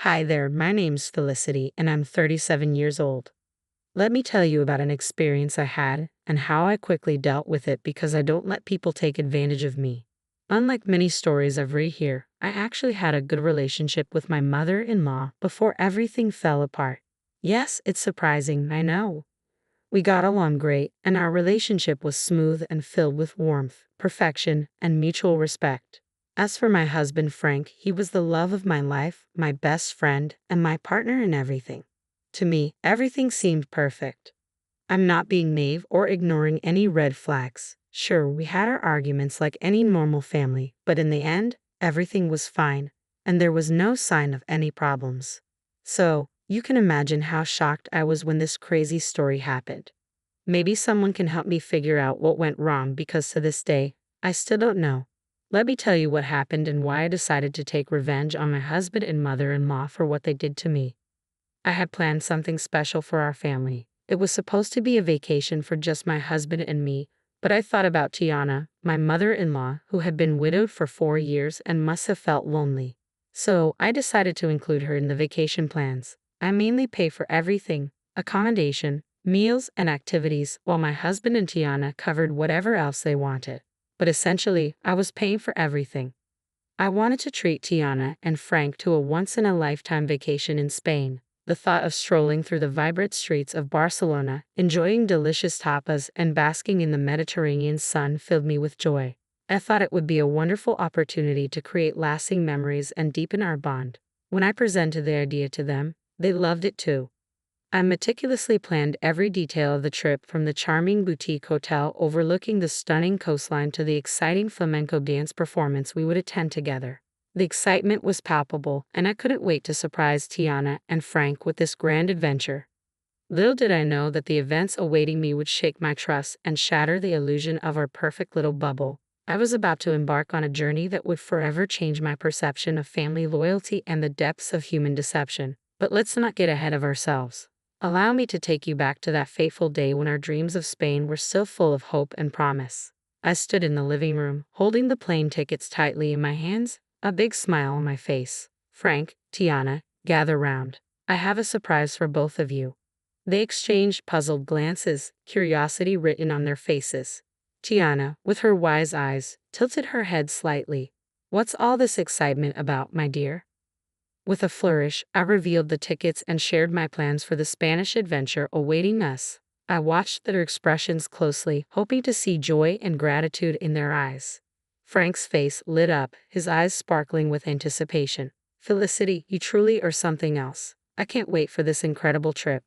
Hi there, my name's Felicity, and I'm 37 years old. Let me tell you about an experience I had and how I quickly dealt with it because I don't let people take advantage of me. Unlike many stories I've read here, I actually had a good relationship with my mother in law before everything fell apart. Yes, it's surprising, I know. We got along great, and our relationship was smooth and filled with warmth, perfection, and mutual respect. As for my husband Frank, he was the love of my life, my best friend, and my partner in everything. To me, everything seemed perfect. I'm not being naive or ignoring any red flags. Sure, we had our arguments like any normal family, but in the end, everything was fine, and there was no sign of any problems. So, you can imagine how shocked I was when this crazy story happened. Maybe someone can help me figure out what went wrong because to this day, I still don't know. Let me tell you what happened and why I decided to take revenge on my husband and mother in law for what they did to me. I had planned something special for our family. It was supposed to be a vacation for just my husband and me, but I thought about Tiana, my mother in law, who had been widowed for 4 years and must have felt lonely. So I decided to include her in the vacation plans. I mainly pay for everything: accommodation, meals, and activities, while my husband and Tiana covered whatever else they wanted. But essentially, I was paying for everything. I wanted to treat Tiana and Frank to a once-in-a-lifetime vacation in Spain. The thought of strolling through the vibrant streets of Barcelona, enjoying delicious tapas, and basking in the Mediterranean sun filled me with joy. I thought it would be a wonderful opportunity to create lasting memories and deepen our bond. When I presented the idea to them, they loved it too. I meticulously planned every detail of the trip, from the charming boutique hotel overlooking the stunning coastline to the exciting flamenco dance performance we would attend together. The excitement was palpable, and I couldn't wait to surprise Tiana and Frank with this grand adventure. Little did I know that the events awaiting me would shake my trust and shatter the illusion of our perfect little bubble. I was about to embark on a journey that would forever change my perception of family loyalty and the depths of human deception. But let's not get ahead of ourselves. Allow me to take you back to that fateful day when our dreams of Spain were still full of hope and promise. I stood in the living room, holding the plane tickets tightly in my hands, a big smile on my face. Frank, Tiana, gather round. I have a surprise for both of you. They exchanged puzzled glances, curiosity written on their faces. Tiana, with her wise eyes, tilted her head slightly. What's all this excitement about, my dear? With a flourish, I revealed the tickets and shared my plans for the Spanish adventure awaiting us. I watched their expressions closely, hoping to see joy and gratitude in their eyes. Frank's face lit up, his eyes sparkling with anticipation. Felicity, you truly are something else. I can't wait for this incredible trip.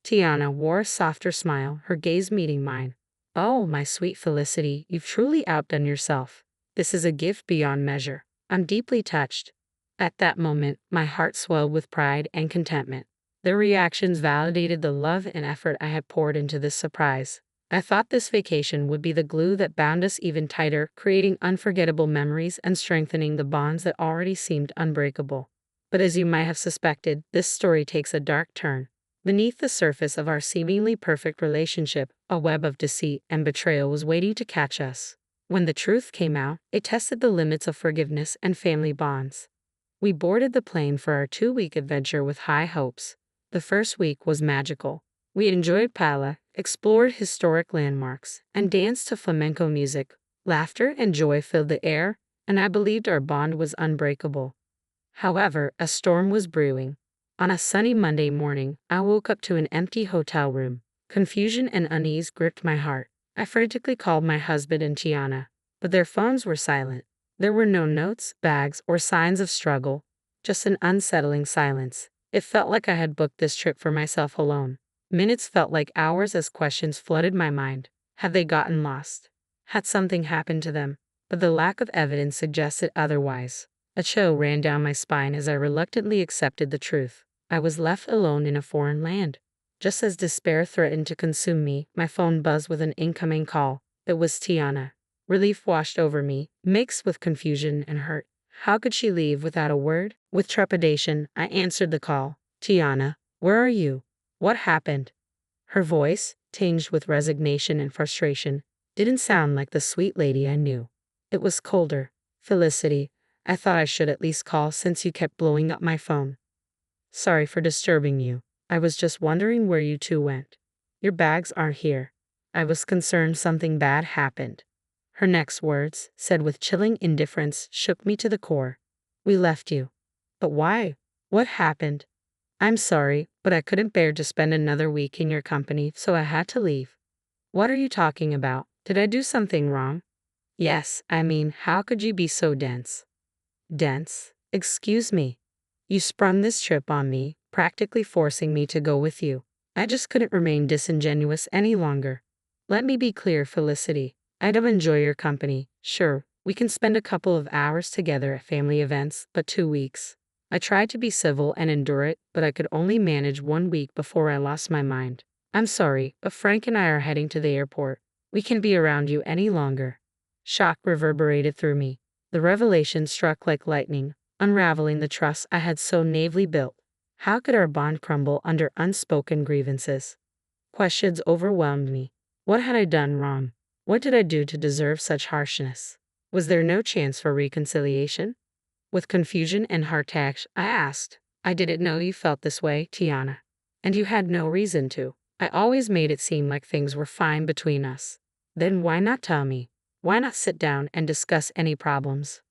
Tiana wore a softer smile, her gaze meeting mine. Oh, my sweet Felicity, you've truly outdone yourself. This is a gift beyond measure. I'm deeply touched. At that moment, my heart swelled with pride and contentment. Their reactions validated the love and effort I had poured into this surprise. I thought this vacation would be the glue that bound us even tighter, creating unforgettable memories and strengthening the bonds that already seemed unbreakable. But as you might have suspected, this story takes a dark turn. Beneath the surface of our seemingly perfect relationship, a web of deceit and betrayal was waiting to catch us. When the truth came out, it tested the limits of forgiveness and family bonds. We boarded the plane for our 2-week adventure with high hopes. The first week was magical. We enjoyed paella, explored historic landmarks, and danced to flamenco music. Laughter and joy filled the air, and I believed our bond was unbreakable. However, a storm was brewing. On a sunny Monday morning, I woke up to an empty hotel room. Confusion and unease gripped my heart. I frantically called my husband and Tiana, but their phones were silent. There were no notes, bags, or signs of struggle, just an unsettling silence. It felt like I had booked this trip for myself alone. Minutes felt like hours as questions flooded my mind. Had they gotten lost? Had something happened to them? But the lack of evidence suggested otherwise. A chill ran down my spine as I reluctantly accepted the truth. I was left alone in a foreign land. Just as despair threatened to consume me, my phone buzzed with an incoming call. It was Tiana. Relief washed over me, mixed with confusion and hurt. How could she leave without a word? With trepidation, I answered the call. Tiana, where are you? What happened? Her voice, tinged with resignation and frustration, didn't sound like the sweet lady I knew. It was colder. Felicity, I thought I should at least call since you kept blowing up my phone. Sorry for disturbing you. I was just wondering where you two went. Your bags aren't here. I was concerned something bad happened. Her next words, said with chilling indifference, shook me to the core. We left you. But why? What happened? I'm sorry, but I couldn't bear to spend another week in your company, so I had to leave. What are you talking about? Did I do something wrong? Yes, I mean, how could you be so dense? Dense? Excuse me. You sprung this trip on me, practically forcing me to go with you. I just couldn't remain disingenuous any longer. Let me be clear, Felicity. I don't enjoy your company. Sure, we can spend a couple of hours together at family events, but 2 weeks. I tried to be civil and endure it, but I could only manage 1 week before I lost my mind. I'm sorry, but Frank and I are heading to the airport. We can't be around you any longer. Shock reverberated through me. The revelation struck like lightning, unraveling the trust I had so naively built. How could our bond crumble under unspoken grievances? Questions overwhelmed me. What had I done wrong? What did I do to deserve such harshness? Was there no chance for reconciliation? With confusion and heart-ache, I asked, I didn't know you felt this way, Tiana. And you had no reason to. I always made it seem like things were fine between us. Then why not tell me? Why not sit down and discuss any problems?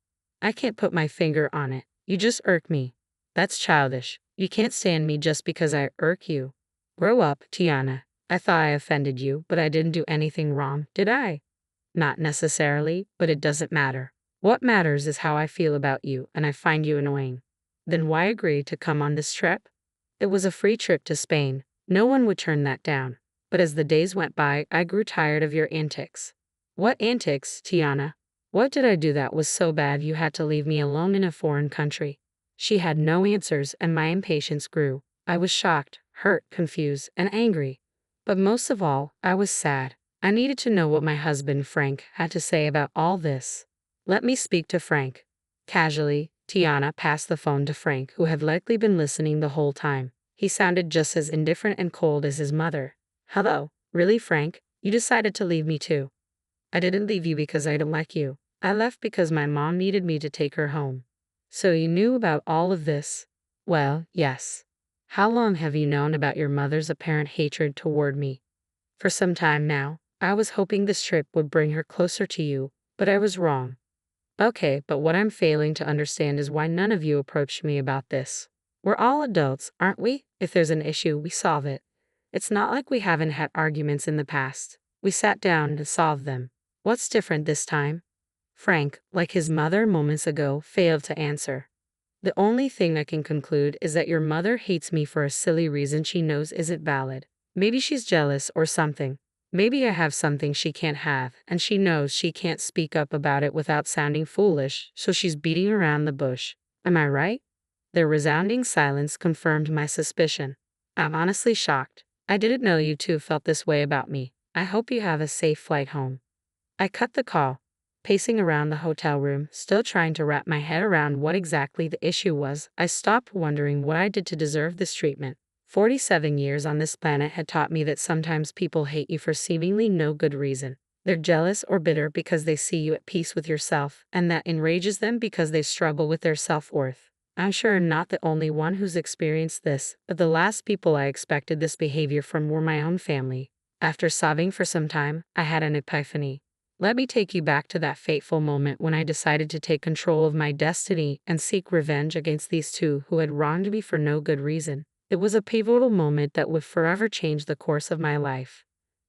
I can't put my finger on it. You just irk me. That's childish. You can't stand me just because I irk you. Grow up, Tiana. I thought I offended you, but I didn't do anything wrong, did I? Not necessarily, but it doesn't matter. What matters is how I feel about you, and I find you annoying. Then why agree to come on this trip? It was a free trip to Spain. No one would turn that down. But as the days went by, I grew tired of your antics. What antics, Tiana? What did I do that was so bad you had to leave me alone in a foreign country? She had no answers, and my impatience grew. I was shocked, hurt, confused, and angry. But most of all, I was sad. I needed to know what my husband, Frank, had to say about all this. Let me speak to Frank. Casually, Tiana passed the phone to Frank, who had likely been listening the whole time. He sounded just as indifferent and cold as his mother. Hello, really, Frank? You decided to leave me too. I didn't leave you because I don't like you. I left because my mom needed me to take her home. So you knew about all of this? Well, yes. How long have you known about your mother's apparent hatred toward me? For some time now. I was hoping this trip would bring her closer to you, but I was wrong. Okay, but what I'm failing to understand is why none of you approached me about this. We're all adults, aren't we? If there's an issue, we solve it. It's not like we haven't had arguments in the past. We sat down and solved them. What's different this time? Frank, like his mother moments ago, failed to answer. The only thing I can conclude is that your mother hates me for a silly reason she knows isn't valid. Maybe she's jealous or something. Maybe I have something she can't have, and she knows she can't speak up about it without sounding foolish, so she's beating around the bush. Am I right? Their resounding silence confirmed my suspicion. I'm honestly shocked. I didn't know you two felt this way about me. I hope you have a safe flight home. I cut the call, pacing around the hotel room, still trying to wrap my head around what exactly the issue was. I stopped wondering what I did to deserve this treatment. 47 years on this planet had taught me that sometimes people hate you for seemingly no good reason. They're jealous or bitter because they see you at peace with yourself, and that enrages them because they struggle with their self-worth. I'm sure I'm not the only one who's experienced this, but the last people I expected this behavior from were my own family. After sobbing for some time, I had an epiphany. Let me take you back to that fateful moment when I decided to take control of my destiny and seek revenge against these two who had wronged me for no good reason. It was a pivotal moment that would forever change the course of my life.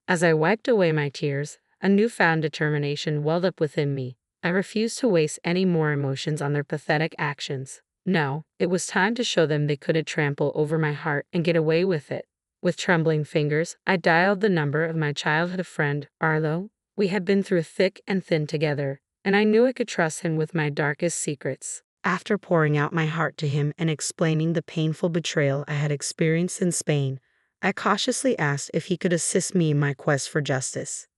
As I wiped away my tears, a newfound determination welled up within me. I refused to waste any more emotions on their pathetic actions. No, it was time to show them they couldn't trample over my heart and get away with it. With trembling fingers, I dialed the number of my childhood friend, Arlo. We had been through thick and thin together, and I knew I could trust him with my darkest secrets. After pouring out my heart to him and explaining the painful betrayal I had experienced in Spain, I cautiously asked if he could assist me in my quest for justice.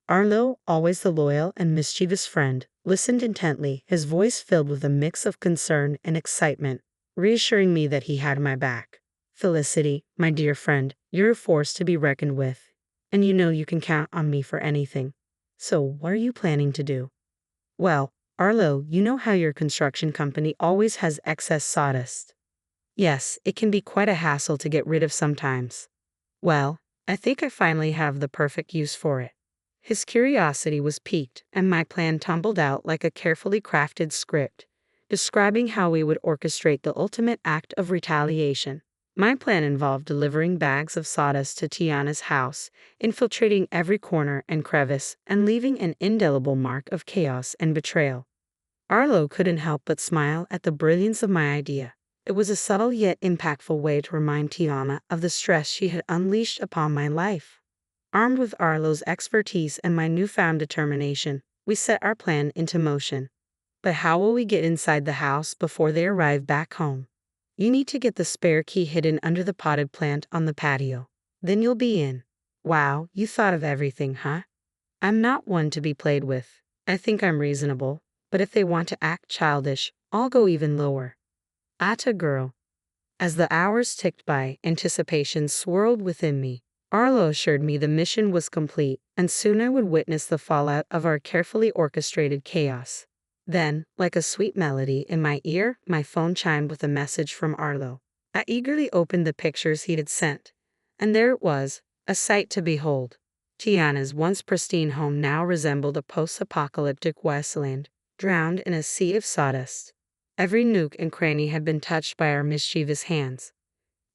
Arlo, always the loyal and mischievous friend, listened intently, his voice filled with a mix of concern and excitement, reassuring me that he had my back. Felicity, my dear friend, you're a force to be reckoned with, and you know you can count on me for anything. So, what are you planning to do? Well, Arlo, you know how your construction company always has excess sawdust. Yes, it can be quite a hassle to get rid of sometimes. Well, I think I finally have the perfect use for it. His curiosity was piqued, and my plan tumbled out like a carefully crafted script, describing how we would orchestrate the ultimate act of retaliation. My plan involved delivering bags of sawdust to Tiana's house, infiltrating every corner and crevice, and leaving an indelible mark of chaos and betrayal. Arlo couldn't help but smile at the brilliance of my idea. It was a subtle yet impactful way to remind Tiana of the stress she had unleashed upon my life. Armed with Arlo's expertise and my newfound determination, we set our plan into motion. But how will we get inside the house before they arrive back home? You need to get the spare key hidden under the potted plant on the patio. Then you'll be in. Wow, you thought of everything, huh? I'm not one to be played with. I think I'm reasonable, but if they want to act childish, I'll go even lower. Atta girl. As the hours ticked by, anticipation swirled within me. Arlo assured me the mission was complete, and soon I would witness the fallout of our carefully orchestrated chaos. Then, like a sweet melody in my ear, my phone chimed with a message from Arlo. I eagerly opened the pictures he had sent, and there it was, a sight to behold. Tiana's once pristine home now resembled a post-apocalyptic wasteland, drowned in a sea of sawdust. Every nook and cranny had been touched by our mischievous hands.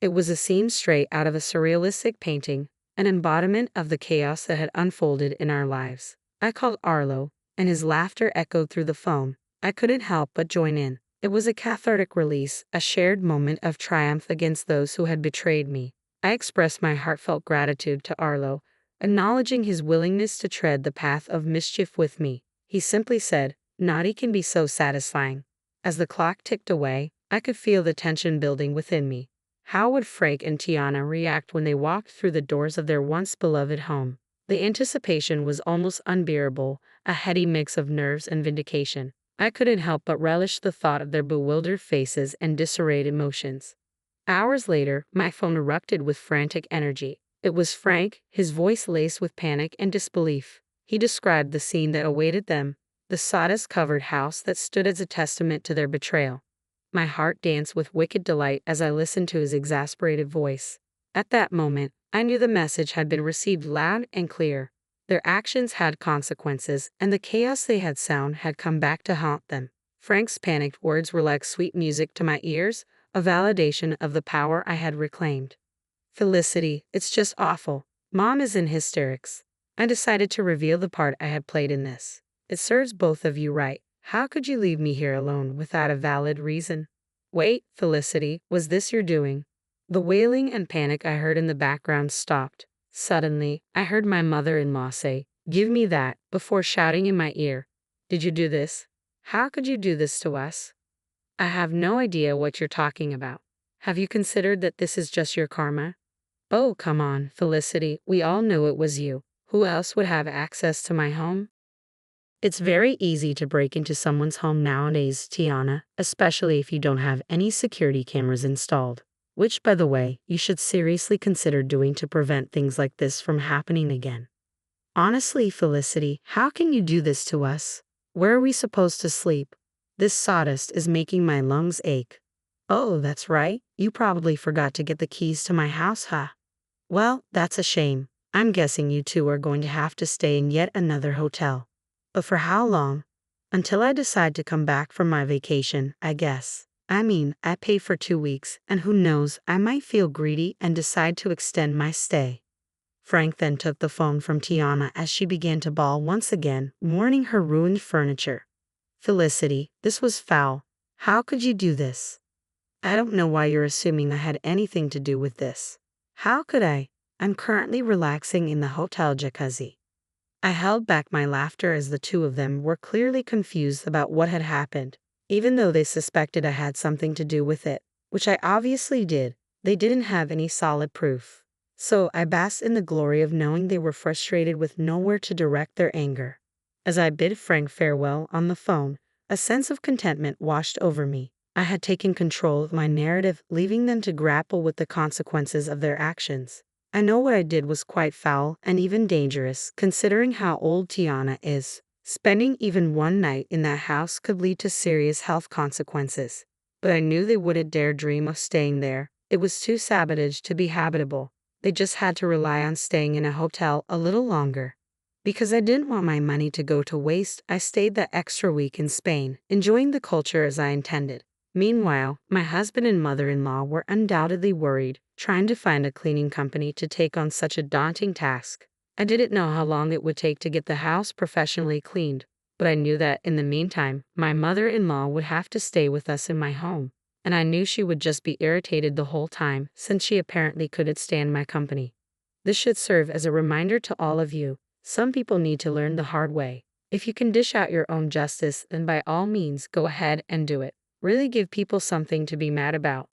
It was a scene straight out of a surrealistic painting, an embodiment of the chaos that had unfolded in our lives. I called Arlo, and his laughter echoed through the phone. I couldn't help but join in. It was a cathartic release, a shared moment of triumph against those who had betrayed me. I expressed my heartfelt gratitude to Arlo, acknowledging his willingness to tread the path of mischief with me. He simply said, "Naughty can be so satisfying." As the clock ticked away, I could feel the tension building within me. How would Frank and Tiana react when they walked through the doors of their once beloved home? The anticipation was almost unbearable, a heady mix of nerves and vindication. I couldn't help but relish the thought of their bewildered faces and disarrayed emotions. Hours later, my phone erupted with frantic energy. It was Frank, his voice laced with panic and disbelief. He described the scene that awaited them, the sawdust-covered house that stood as a testament to their betrayal. My heart danced with wicked delight as I listened to his exasperated voice. At that moment, I knew the message had been received loud and clear. Their actions had consequences, and the chaos they had sown had come back to haunt them. Frank's panicked words were like sweet music to my ears, a validation of the power I had reclaimed. "Felicity, it's just awful. Mom is in hysterics." I decided to reveal the part I had played in this. "It serves both of you right. How could you leave me here alone without a valid reason?" "Wait, Felicity, was this your doing?" The wailing and panic I heard in the background stopped. Suddenly, I heard my mother-in-law say, "Give me that," before shouting in my ear, "Did you do this? How could you do this to us?" "I have no idea what you're talking about. Have you considered that this is just your karma?" "Oh, come on, Felicity, we all know it was you. Who else would have access to my home?" It's very easy to break into someone's home nowadays, Tiana, especially if you don't have any security cameras installed. Which, by the way, you should seriously consider doing to prevent things like this from happening again. Honestly, Felicity, how can you do this to us? Where are we supposed to sleep? This sawdust is making my lungs ache. Oh, that's right. You probably forgot to get the keys to my house, huh? Well, that's a shame. I'm guessing you two are going to have to stay in yet another hotel. But for how long? Until I decide to come back from my vacation, I guess. I mean, I pay for 2 weeks, and who knows, I might feel greedy and decide to extend my stay. Frank then took the phone from Tiana as she began to bawl once again, mourning her ruined furniture. "Felicity, this was foul. How could you do this? I don't know why you're assuming I had anything to do with this. How could I? I'm currently relaxing in the hotel jacuzzi." I held back my laughter as the two of them were clearly confused about what had happened. Even though they suspected I had something to do with it, which I obviously did, they didn't have any solid proof. So I basked in the glory of knowing they were frustrated with nowhere to direct their anger. As I bid Frank farewell on the phone, a sense of contentment washed over me. I had taken control of my narrative, leaving them to grapple with the consequences of their actions. I know what I did was quite foul and even dangerous, considering how old Tiana is. Spending even one night in that house could lead to serious health consequences. but I knew they wouldn't dare dream of staying there. It was too savage to be habitable. They just had to rely on staying in a hotel a little longer. Because I didn't want my money to go to waste, I stayed that extra week in Spain, enjoying the culture as I intended. Meanwhile, my husband and mother-in-law were undoubtedly worried, trying to find a cleaning company to take on such a daunting task. I didn't know how long it would take to get the house professionally cleaned, but I knew that in the meantime, my mother-in-law would have to stay with us in my home, and I knew she would just be irritated the whole time since she apparently couldn't stand my company. This should serve as a reminder to all of you. Some people need to learn the hard way. If you can dish out your own justice, then by all means go ahead and do it. Really give people something to be mad about.